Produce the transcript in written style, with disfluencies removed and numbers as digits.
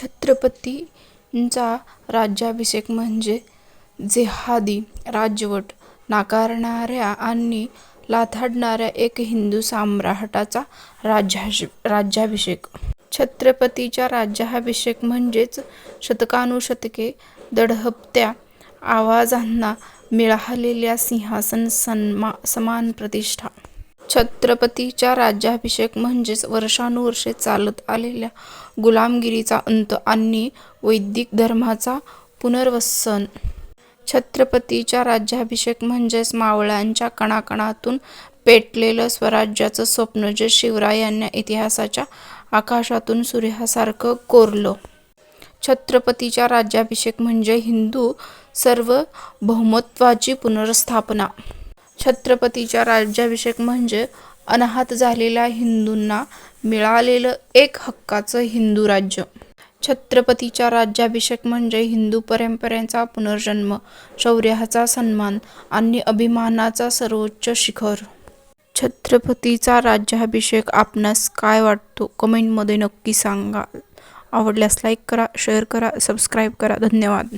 छत्रपतींचा राज्याभिषेक म्हणजे जेहादी राजवट नाकारणाऱ्या आणि लाथाडणाऱ्या एक हिंदू सम्राटाचा राज्याभिषेक. छत्रपतींचा राज्याभिषेक म्हणजेच शतकानुशतके दडपत्या आवाजांना मिळालेल्या सिंहासन समान प्रतिष्ठा. छत्रपतींचा राज्याभिषेक म्हणजेच वर्षानुवर्षे चालत आलेल्या गुलामगिरीचा अंत आणि वैदिक धर्माचा पुनर्वसन. छत्रपतींचा राज्याभिषेक म्हणजेच मावळ्यांच्या कणाकणातून पेटलेलं स्वराज्याचं स्वप्न जे शिवरायांनी इतिहासाच्या आकाशातून सूर्यासारखं कोरलं. छत्रपतींचा राज्याभिषेक म्हणजे हिंदू सार्वभौमत्वाची पुनर्स्थापना. छत्रपतींचा राज्याभिषेक म्हणजे अनाहत झालेल्या हिंदूंना मिळालेलं एक हक्काचं हिंदू राज्य. छत्रपतींचा राज्याभिषेक म्हणजे हिंदू परंपरेचा पुनर्जन्म, शौर्याचा सन्मान आणि अभिमानाचं सर्वोच्च शिखर. छत्रपतींचा राज्याभिषेक आपणास काय वाटतो कमेंटमध्ये नक्की सांगा. आवडल्यास लाईक करा, शेअर करा, सबस्क्राईब करा. धन्यवाद.